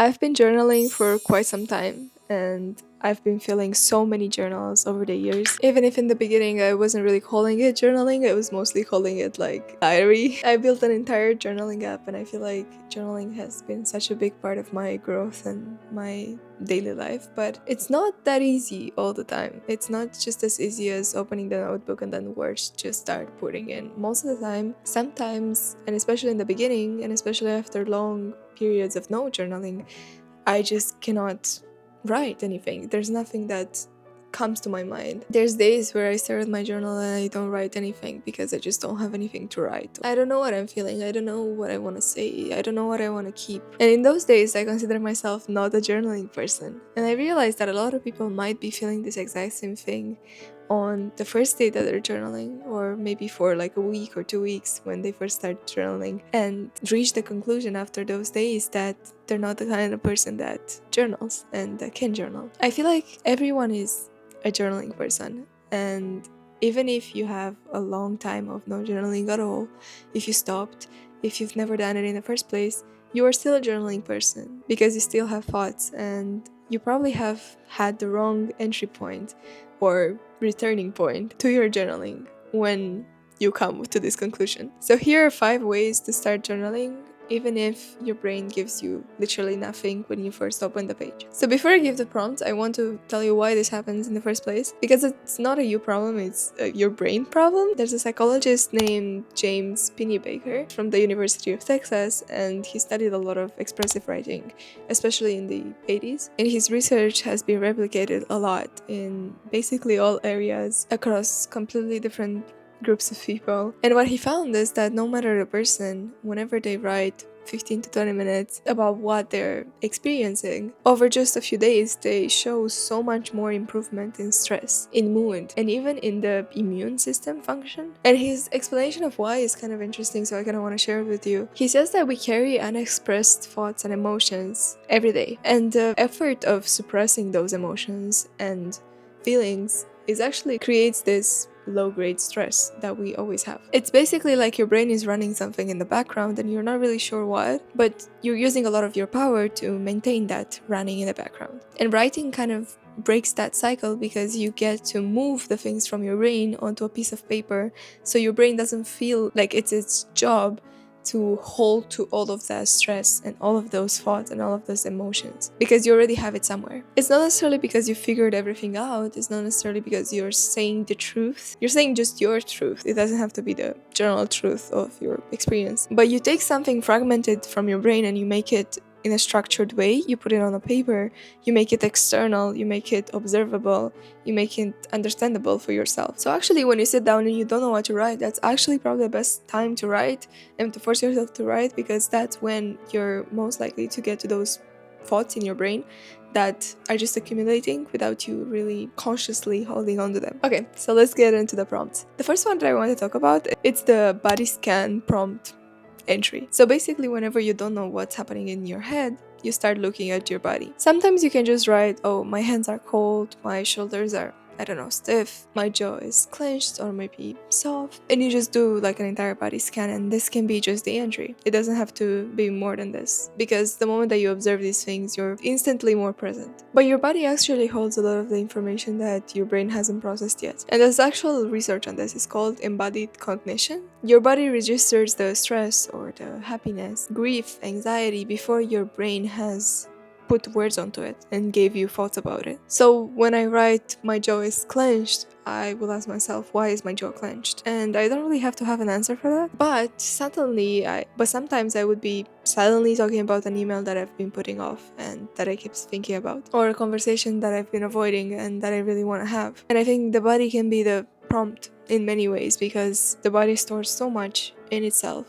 I've been journaling for quite some time, and I've been filling so many journals over the years. Even if in the beginning I wasn't really calling it journaling, I was mostly calling it like diary. I built an entire journaling app, and I feel like journaling has been such a big part of my growth and my daily life, but it's not that easy all the time. It's not just as easy as opening the notebook and then words just start putting in. Most of the time, sometimes, and especially in the beginning, and especially after long periods of no journaling, I just cannot write anything. There's nothing that comes to my mind. There's days where I stare at my journal and I don't write anything because I just don't have anything to write. I don't know what I'm feeling. I don't know what I want to say. I don't know what I want to keep. And in those days, I consider myself not a journaling person. And I realized that a lot of people might be feeling this exact same thing on the first day that they're journaling, or maybe for like a week or 2 weeks when they first start journaling, and reach the conclusion after those days that they're not the kind of person that journals and that can journal. I feel like everyone is a journaling person, and even if you have a long time of no journaling at all, if you stopped, if you've never done it in the first place, you are still a journaling person because you still have thoughts, and you probably have had the wrong entry point or returning point to your journaling when you come to this conclusion. So here are 5 ways to start journaling, even if your brain gives you literally nothing when you first open the page. So before I give the prompt, I want to tell you why this happens in the first place, because it's not a you problem, it's your brain problem. There's a psychologist named James Pennebaker from the University of Texas, and he studied a lot of expressive writing, especially in the 80s. And his research has been replicated a lot in basically all areas across completely different groups of people. And what he found is that no matter the person, whenever they write 15 to 20 minutes about what they're experiencing, over just a few days, they show so much more improvement in stress, in mood, and even in the immune system function. And his explanation of why is kind of interesting, so I kind of want to share it with you. He says that we carry unexpressed thoughts and emotions every day, and the effort of suppressing those emotions and feelings is actually creates this low-grade stress that we always have. It's basically like your brain is running something in the background and you're not really sure what, but you're using a lot of your power to maintain that running in the background. And writing kind of breaks that cycle because you get to move the things from your brain onto a piece of paper, so your brain doesn't feel like it's its job to hold to all of that stress and all of those thoughts and all of those emotions, because you already have it somewhere. It's not necessarily because you figured everything out, it's not necessarily because you're saying the truth. You're saying just your truth. It doesn't have to be the general truth of your experience. But you take something fragmented from your brain and you make it in a structured way, you put it on a paper, you make it external, you make it observable, you make it understandable for yourself. So actually when you sit down and you don't know what to write, that's actually probably the best time to write and to force yourself to write, because that's when you're most likely to get to those thoughts in your brain that are just accumulating without you really consciously holding on to them. Okay, so let's get into the prompts. The first one that I want to talk about, it's the body scan prompt entry. So basically, whenever you don't know what's happening in your head, you start looking at your body. Sometimes you can just write, oh, my hands are cold, my shoulders are, I don't know, stiff, my jaw is clenched or maybe soft, and you just do like an entire body scan, and this can be just the entry. It doesn't have to be more than this, because the moment that you observe these things, you're instantly more present. But your body actually holds a lot of the information that your brain hasn't processed yet, and there's actual research on this. It's called embodied cognition. Your body registers the stress or the happiness, grief, anxiety before your brain has put words onto it and gave you thoughts about it. So when I write my jaw is clenched, I will ask myself, why is my jaw clenched? And I don't really have to have an answer for that. But sometimes I would be silently talking about an email that I've been putting off and that I keep thinking about, or a conversation that I've been avoiding and that I really want to have. And I think the body can be the prompt in many ways, because the body stores so much in itself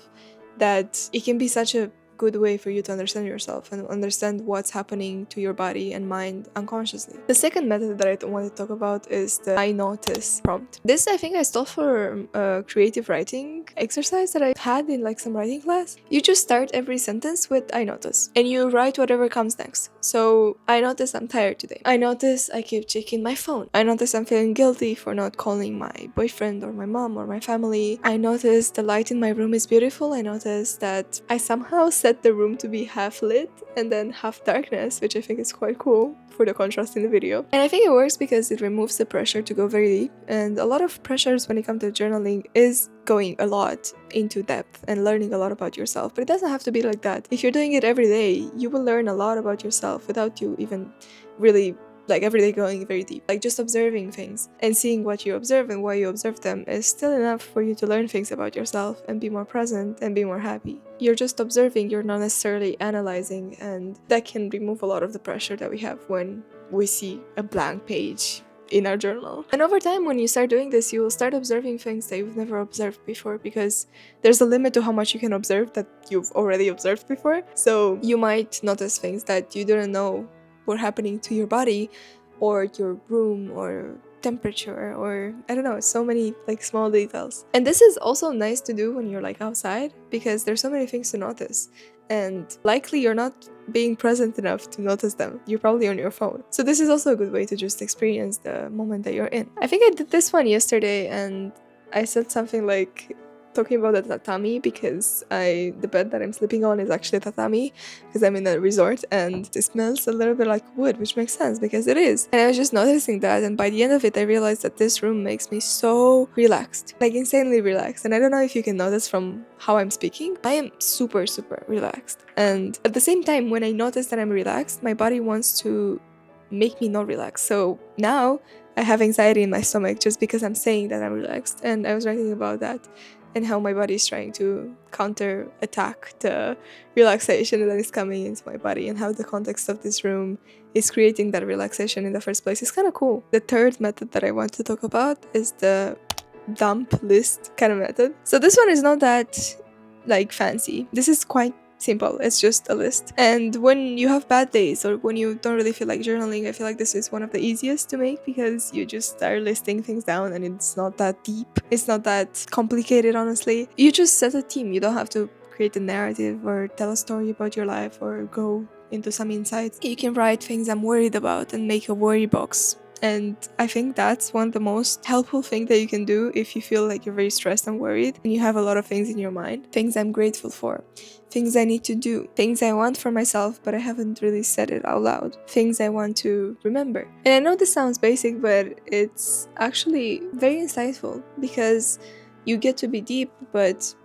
that it can be such a good way for you to understand yourself and understand what's happening to your body and mind unconsciously. The second method that I want to talk about is the I notice prompt. This I think I stole from a creative writing exercise that I had in like some writing class. You just start every sentence with I notice, and you write whatever comes next. So I notice I'm tired today. I notice I keep checking my phone. I notice I'm feeling guilty for not calling my boyfriend or my mom or my family. I notice the light in my room is beautiful. I notice that I somehow said set the room to be half lit and then half darkness, which I think is quite cool for the contrast in the video. And I think it works because it removes the pressure to go very deep, and a lot of pressures when it comes to journaling is going a lot into depth and learning a lot about yourself, but it doesn't have to be like that. If you're doing it every day, you will learn a lot about yourself without you even really every day going very deep. Just observing things and seeing what you observe and why you observe them is still enough for you to learn things about yourself and be more present and be more happy. You're just observing, you're not necessarily analyzing, and that can remove a lot of the pressure that we have when we see a blank page in our journal. And over time, when you start doing this, you will start observing things that you've never observed before, because there's a limit to how much you can observe that you've already observed before. So you might notice things that you didn't know were happening to your body or your room or temperature, or I don't know, so many small details. And this is also nice to do when you're outside, because there's so many things to notice, and likely you're not being present enough to notice them. You're probably on your phone. So this is also a good way to just experience the moment that you're in. I think I did this one yesterday, and I said something talking about the tatami, because the bed that I'm sleeping on is actually a tatami, because I'm in a resort and it smells a little bit like wood, which makes sense because it is. And I was just noticing that, and by the end of it I realized that this room makes me so relaxed, insanely relaxed. And I don't know if you can notice from how I'm speaking, I am super relaxed. And at the same time, when I notice that I'm relaxed, my body wants to make me not relax. So now I have anxiety in my stomach just because I'm saying that I'm relaxed. And I was writing about that and how my body is trying to counter-attack the relaxation that is coming into my body, and how the context of this room is creating that relaxation in the first place. It's kind of cool. The third method that I want to talk about is the dump list kind of method. So this one is not that fancy. This is quite simple. It's just a list. And when you have bad days or when you don't really feel like journaling, I feel like this is one of the easiest to make, because you just start listing things down and it's not that deep. It's not that complicated, honestly. You just set a theme. You don't have to create a narrative or tell a story about your life or go into some insights. You can write things I'm worried about and make a worry box. And I think that's one of the most helpful things that you can do if you feel like you're very stressed and worried and you have a lot of things in your mind. Things I'm grateful for, things I need to do, things I want for myself but I haven't really said it out loud, things I want to remember. And I know this sounds basic, but it's actually very insightful, because you get to be deep, but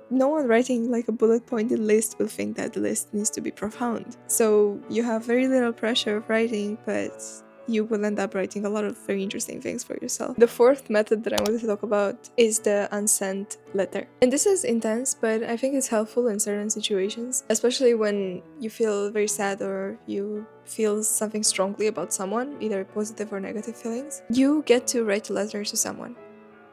no one writing a bullet pointed list will think that the list needs to be profound. So you have very little pressure of writing, but you will end up writing a lot of very interesting things for yourself. The fourth method that I wanted to talk about is the unsent letter. And this is intense, but I think it's helpful in certain situations, especially when you feel very sad or you feel something strongly about someone, either positive or negative feelings. You get to write a letter to someone.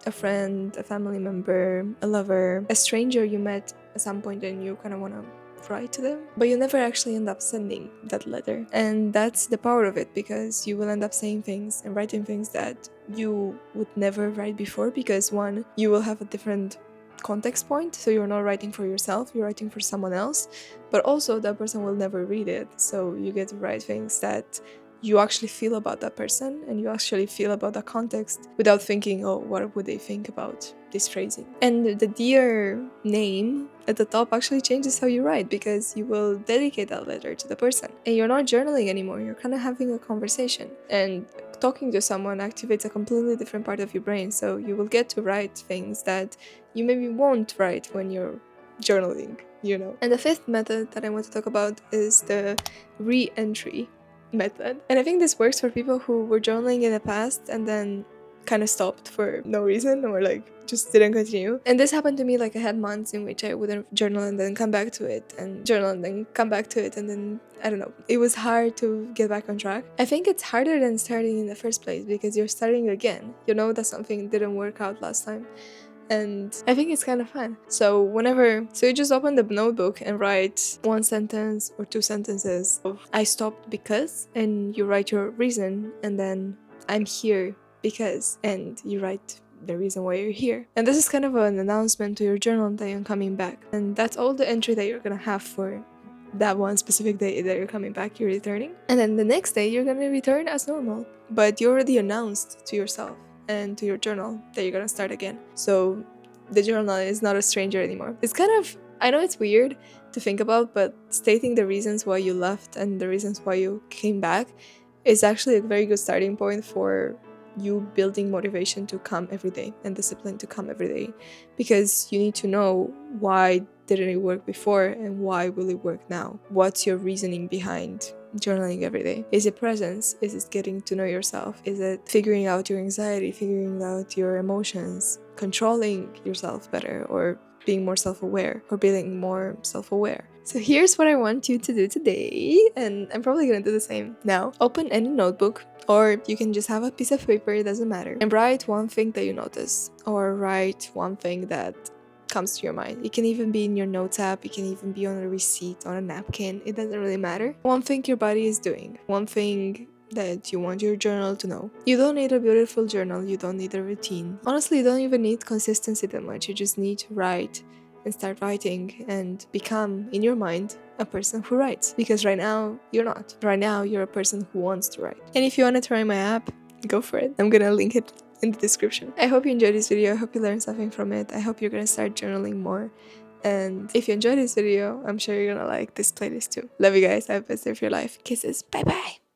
A friend, a family member, a lover, a stranger you met at some point and you kind of want to write to them, but you never actually end up sending that letter. And that's the power of it, because you will end up saying things and writing things that you would never write before, because one, you will have a different context point, so you're not writing for yourself, you're writing for someone else, but also that person will never read it, so you get to write things that you actually feel about that person and you actually feel about the context without thinking, oh, what would they think about this phrasing? And the dear name at the top actually changes how you write, because you will dedicate that letter to the person. And you're not journaling anymore, you're kind of having a conversation. And talking to someone activates a completely different part of your brain, so you will get to write things that you maybe won't write when you're journaling, And the fifth method that I want to talk about is the re-entry method. And I think this works for people who were journaling in the past and then kind of stopped for no reason, or just didn't continue. And this happened to me. I had months in which I wouldn't journal and then come back to it, and journal and then come back to it, and then I don't know, it was hard to get back on track. I think it's harder than starting in the first place, because you're starting again. You know that something didn't work out last time, and I think it's kind of fun. So you just open the notebook and write one sentence or two sentences of I stopped because, and you write your reason, and then I'm here because, and you write the reason why you're here. And this is kind of an announcement to your journal that you're coming back. And that's all the entry that you're gonna have for that one specific day that you're coming back, you're returning. And then the next day you're gonna return as normal, but you already announced to yourself and to your journal that you're gonna start again. So the journal is not a stranger anymore. It's kind of I know it's weird to think about, but stating the reasons why you left and the reasons why you came back is actually a very good starting point for you building motivation to come every day and discipline to come every day, because you need to know why didn't it work before and why will it work now. What's your reasoning behind journaling every day? Is it presence? Is it getting to know yourself? Is it figuring out your anxiety, figuring out your emotions, controlling yourself better, or being more self-aware, or being more self-aware? So here's what I want you to do today, and I'm probably gonna do the same now. Open any notebook, or you can just have a piece of paper, it doesn't matter, and write one thing that you notice, or write one thing that comes to your mind. It can even be in your notes app, it can even be on a receipt, on a napkin, it doesn't really matter. One thing your body is doing, one thing that you want your journal to know. You don't need a beautiful journal, you don't need a routine. Honestly, you don't even need consistency that much, you just need to write and start writing and become, in your mind, a person who writes. Because right now, you're not. Right now, you're a person who wants to write. And if you want to try my app, go for it. I'm gonna link it in the description. I hope you enjoyed this video, I hope you learned something from it, I hope you're gonna start journaling more. And if you enjoyed this video, I'm sure you're gonna like this playlist too. Love you guys, have the best day of your life. Kisses, bye bye!